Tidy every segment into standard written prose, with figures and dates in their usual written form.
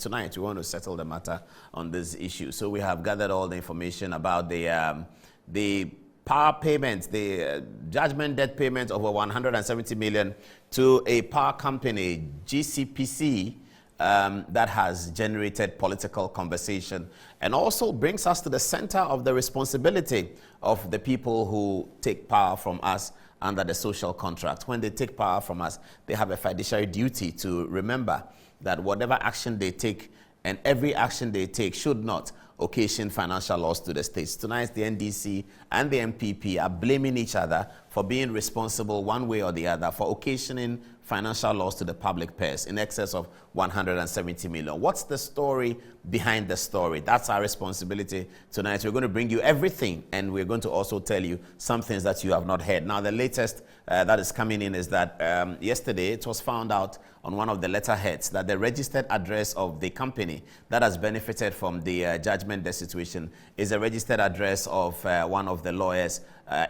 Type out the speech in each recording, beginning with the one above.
Tonight, we want to settle the matter on this issue. So we have gathered all the information about the power payments, the judgment debt payment over 170 million to a power company, GCPC, that has generated political conversation and also brings us to the center of the responsibility of the people who take power from us under the social contract. When they take power from us, they have a fiduciary duty to remember that whatever action they take and every action they take should not occasion financial loss to the states. Tonight, the NDC and the MPP are blaming each other for being responsible one way or the other for occasioning financial loss to the public purse in excess of 170 million. What's the story behind the story? That's our responsibility tonight. We're going to bring you everything, and we're going to also tell you some things that you have not heard. Now, the latest that is coming in is that yesterday it was found out on one of the letterheads that the registered address of the company that has benefited from the judgment debt situation is a registered address of one of the lawyers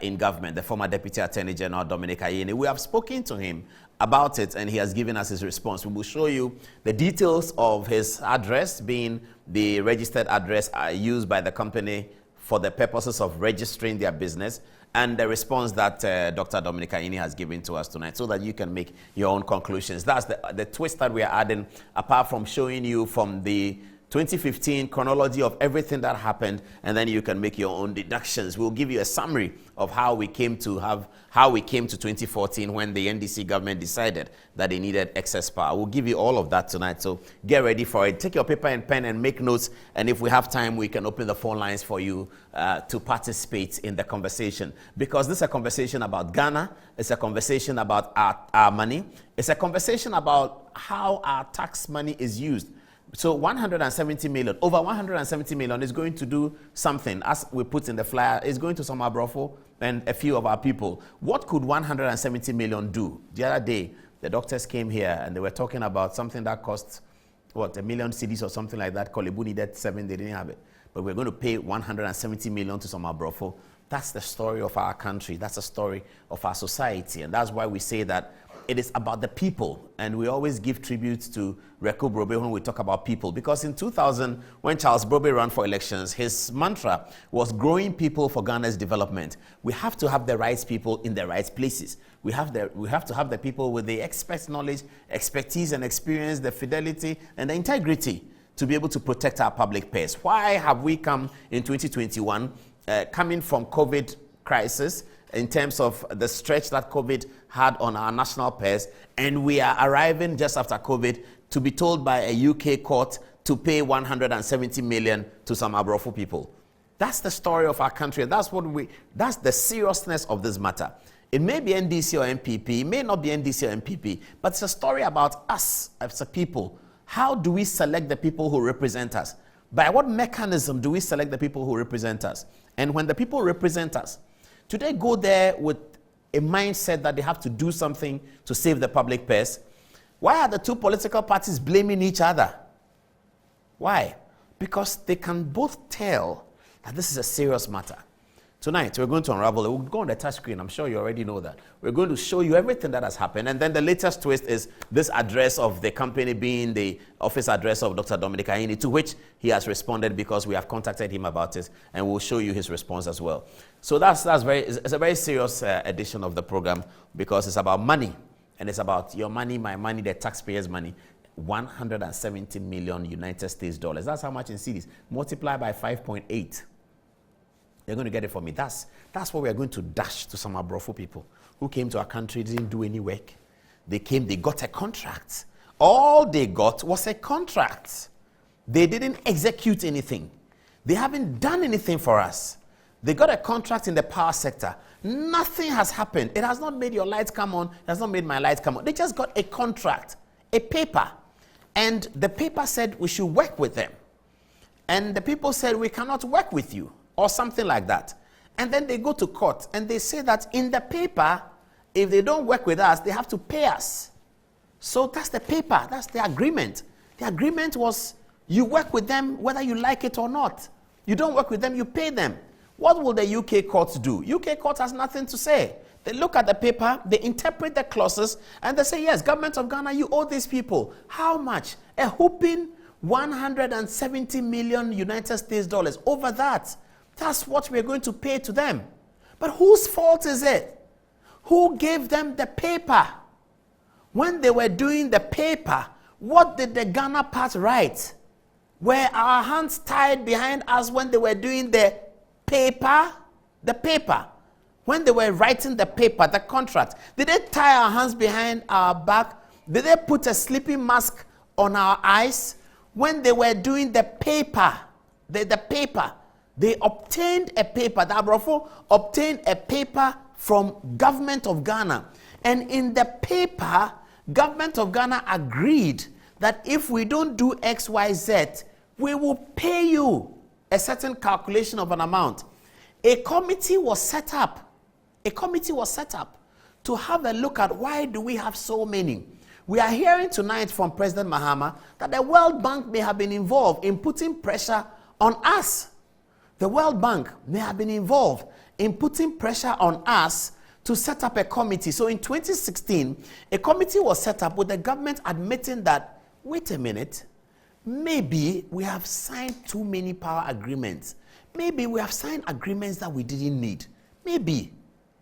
in government, the former Deputy Attorney General Adom-Otchere. We have spoken to him about it, and he has given us his response. We will show you the details of his address, being the registered address used by the company for the purposes of registering their business, and the response that Dr. Adom-Otchere has given to us tonight, so that you can make your own conclusions. That's the twist that we are adding, apart from showing you from the 2015 chronology of everything that happened, and then you can make your own deductions. We'll give you a summary of how we came to 2014 when the NDC government decided that they needed excess power. We'll give you all of that tonight, so get ready for it. Take your paper and pen and make notes, and if we have time, we can open the phone lines for you to participate in the conversation, because this is a conversation about Ghana. It's a conversation about our money. It's a conversation about how our tax money is used. So 170 million, over 170 million is going to do something, as we put in the flyer. It's going to some Abrofo and a few of our people. What could 170 million do? The other day, the doctors came here and they were talking about something that cost, what, 1 million cedis or something like that. Kolebu needed 7, they didn't have it. But we're going to pay 170 million to some Abrofo. That's the story of our country. That's the story of our society. And that's why we say that it is about the people, and we always give tribute to Reku Brobe when we talk about people, because in 2000, when Charles Brobe ran for elections, his mantra was growing people for Ghana's development. We have to have the right people in the right places. We have to have the people with the expert knowledge, expertise and experience, the fidelity and the integrity to be able to protect our public purse. Why have we come in 2021, coming from COVID crisis, in terms of the stretch that COVID had on our national purse, and we are arriving just after COVID to be told by a UK court to pay 170 million to some Abrofo people? That's the story of our country, and that's the seriousness of this matter. It may be NDC or MPP, it may not be NDC or MPP, but it's a story about us as a people. How do we select the people who represent us? By what mechanism do we select the people who represent us? And when the people represent us, do they go there with a mindset that they have to do something to save the public purse? Why are the two political parties blaming each other? Why? Because they can both tell that this is a serious matter. Tonight, we're going to unravel it. We'll go on the touch screen. I'm sure you already know that. We're going to show you everything that has happened. And then the latest twist is this address of the company being the office address of Dr. Adom-Otchere, to which he has responded because we have contacted him about it, and we'll show you his response as well. So it's a very serious edition of the program, because it's about money, and it's about your money, my money, the taxpayers' money. 170 million United States dollars. That's how much in cedis. Multiply by 5.8. They're going to get it for me. That's what we are going to dash to some Abrofo people who came to our country, didn't do any work. They came, they got a contract. All they got was a contract. They didn't execute anything. They haven't done anything for us. They got a contract in the power sector. Nothing has happened. It has not made your lights come on. It has not made my lights come on. They just got a contract, a paper. And the paper said we should work with them. And the people said we cannot work with you, or something like that. And then they go to court and they say that in the paper, if they don't work with us, they have to pay us. So that's the paper, that's the agreement. The agreement was you work with them whether you like it or not. You don't work with them, you pay them. What will the UK courts do? UK court has nothing to say. They look at the paper, they interpret the clauses, and they say, yes, government of Ghana, you owe these people. How much? A whooping 170 million United States dollars. Over that. That's what we're going to pay to them. But whose fault is it? Who gave them the paper? When they were doing the paper, what did the Ghana part write? Were our hands tied behind us when they were doing the paper? The paper. When they were writing the paper, the contract, did they tie our hands behind our back? Did they put a sleeping mask on our eyes? When they were doing the paper, the paper, they obtained a paper. The Abrofo obtained a paper from government of Ghana. And in the paper, government of Ghana agreed that if we don't do X, Y, Z, we will pay you a certain calculation of an amount. A committee was set up. A committee was set up to have a look at why do we have so many. We are hearing tonight from President Mahama that the World Bank may have been involved in putting pressure on us. The World Bank may have been involved in putting pressure on us to set up a committee. So in 2016, a committee was set up with the government admitting that, wait a minute, maybe we have signed too many power agreements. Maybe we have signed agreements that we didn't need. Maybe.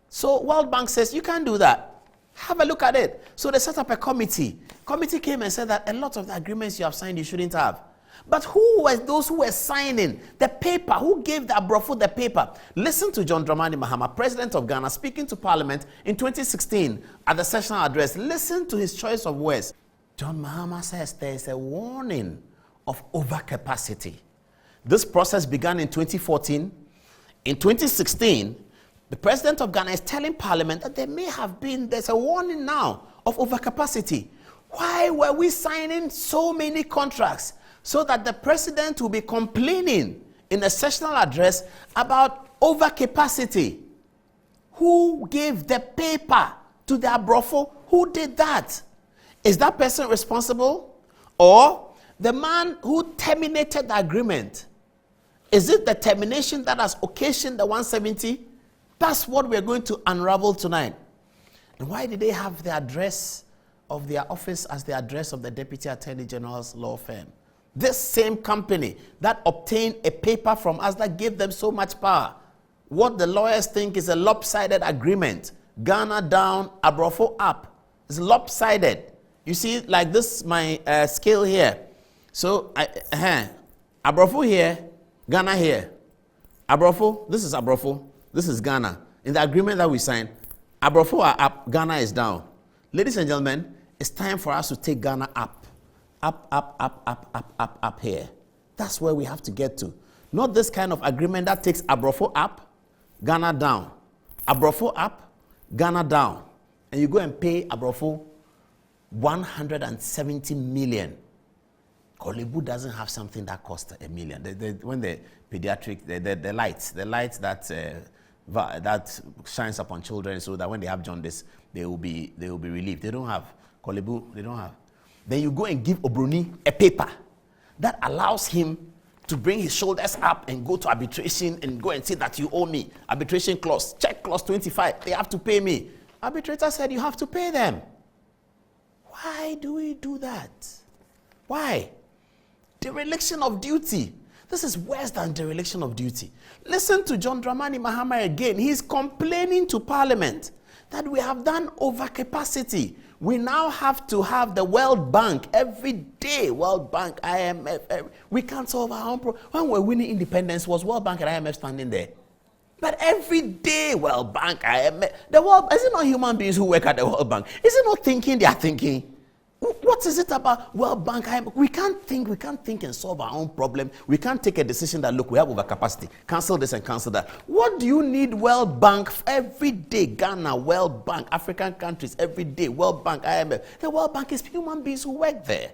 So World Bank says, you can't do that. Have a look at it. So they set up a committee. Committee came and said that a lot of the agreements you have signed, you shouldn't have. But who were those who were signing the paper? Who gave the Abrofo the paper? Listen to John Mahama, President of Ghana, speaking to Parliament in 2016 at the sessional address. Listen to his choice of words. John Mahama says there is a warning of overcapacity. This process began in 2014. In 2016, the President of Ghana is telling Parliament that there's a warning now of overcapacity. Why were we signing so many contracts? So that the President will be complaining in a sessional address about overcapacity. Who gave the paper to the Abrofo? Who did that? Is that person responsible? Or the man who terminated the agreement? Is it the termination that has occasioned the 170? That's what we're going to unravel tonight. And why did they have the address of their office as the address of the Deputy Attorney General's law firm? This same company that obtained a paper from us that gave them so much power. What the lawyers think is a lopsided agreement. Ghana down, Abrofo up. It's lopsided. You see, like this, my scale here. So, Abrofo here, Ghana here. Abrofo, this is Abrofo, this is Ghana. In the agreement that we signed, Abrofo are up, Ghana is down. Ladies and gentlemen, it's time for us to take Ghana up. Up here. That's where we have to get to. Not this kind of agreement that takes Abrofo up, Ghana down. Abrofo up, Ghana down. And you go and pay Abrofo 170 million. Kolebu doesn't have something that costs $1 million. When the pediatric, the lights that shines upon children so that when they have jaundice, they will be relieved. They don't have. Kolebu, they don't have. Then you go and give Obroni a paper that allows him to bring his shoulders up and go to arbitration and go and say that you owe me. Arbitration clause, check clause 25, they have to pay me. Arbitrator said you have to pay them. Why do we do that? Why? Dereliction of duty. This is worse than dereliction of duty. Listen to John Mahama again. He's complaining to Parliament that we have done overcapacity. We now have to have the World Bank every day. World Bank, IMF. We can't solve our own problem. When we're winning independence, was World Bank and IMF standing there? But every day, World Bank, IMF. The World, is it not human beings who work at the World Bank? Is it not thinking they are thinking? What is it about World Bank? We can't think and solve our own problem. We can't take a decision that, look, we have overcapacity. Cancel this and cancel that. What do you need World Bank every day? Ghana, World Bank, African countries every day, World Bank, IMF. The World Bank is human beings who work there.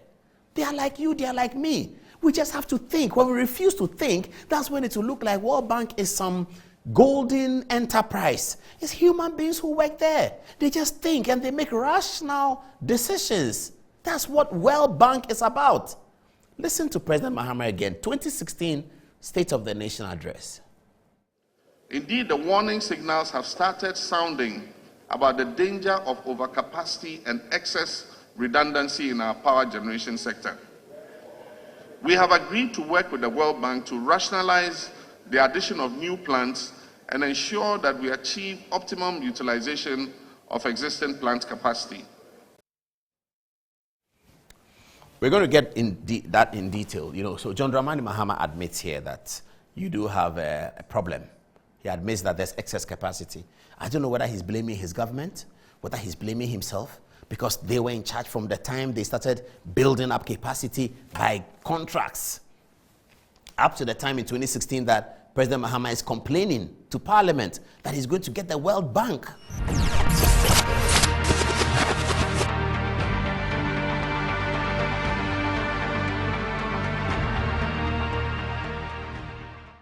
They are like you, they are like me. We just have to think. When we refuse to think, that's when it will look like World Bank is some golden enterprise. It's human beings who work there. They just think and they make rational decisions. That's what World Bank is about. Listen to President Mahama again. 2016 State of the Nation address. Indeed, the warning signals have started sounding about the danger of overcapacity and excess redundancy in our power generation sector. We have agreed to work with the World Bank to rationalize the addition of new plants and ensure that we achieve optimum utilization of existing plant capacity. We're going to get that in detail. So John Mahama admits here that you do have a problem. He admits that there's excess capacity. I don't know whether he's blaming his government, whether he's blaming himself, because they were in charge from the time they started building up capacity by contracts, up to the time in 2016 that President Mahama is complaining to Parliament that he's going to get the World Bank